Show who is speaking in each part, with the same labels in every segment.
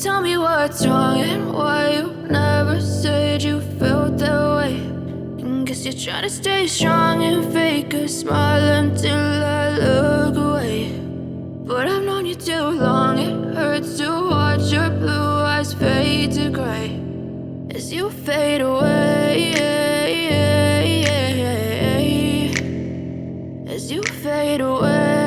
Speaker 1: Tell me what's wrong and why you never said you felt that way. And guess you're trying to stay strong and fake a smile until I look away. But I've known you too long, it hurts to watch your blue eyes fade to gray as you fade away, as you fade away.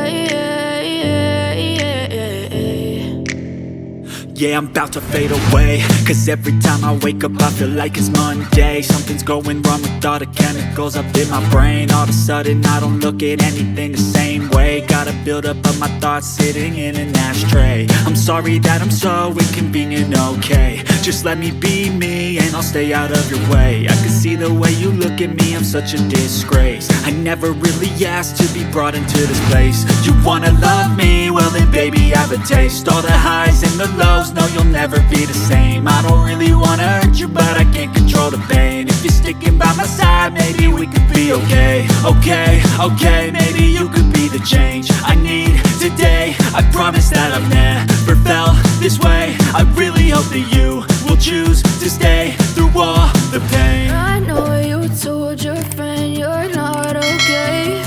Speaker 2: Yeah, I'm about to fade away, cause every time I wake up I feel like it's Monday. Something's going wrong with all the chemicals up in my brain. All of a sudden I don't look at anything the same way. Gotta build up of my thoughts sitting in an ashtray. I'm sorry that I'm so inconvenient, okay. Just let me be me and I'll stay out of your way. I can see the way you look at me, I'm such a disgrace. I never really asked to be brought into this place. You wanna love me? Well then baby I have a taste. All the highs and the lows, no you'll never be the same. I don't really wanna hurt you but I can't control the pain. If you're sticking by my side maybe we could be okay. Okay, maybe you could be the change I need today. I promise that I've never felt this way. I really hope that you will choose to stay through all the pain.
Speaker 1: I know you told your friend you're not okay.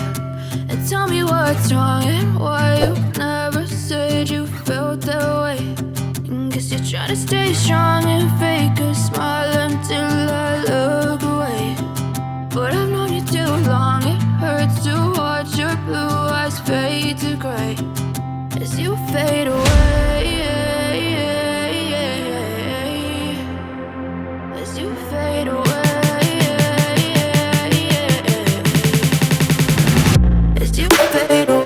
Speaker 1: And tell me what's wrong and why you never said you felt that way. And guess you're trying to stay strong and fake a smile until I look away. But I've known you too long, it hurts to watch your blue eyes fade to gray as you fade away, as you fade away, as you fade away.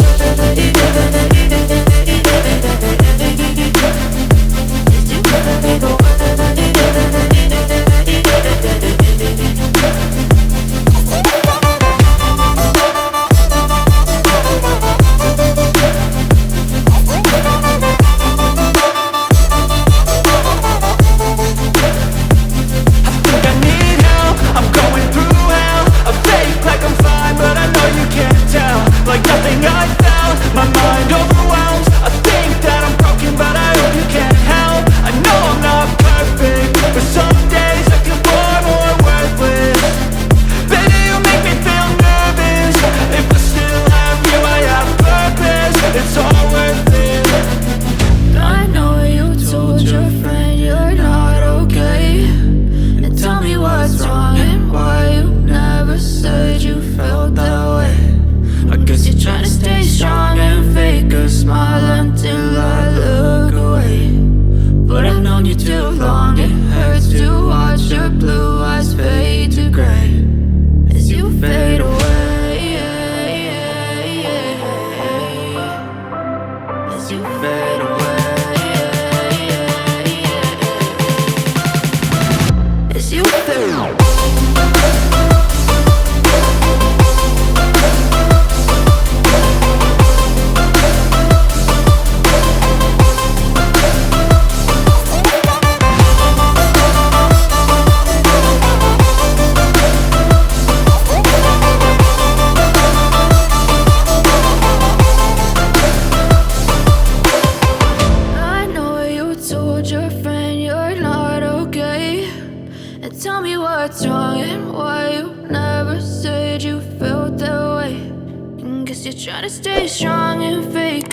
Speaker 1: Tell me what's wrong and why you never said you felt that way. And guess you're trying to stay strong and fake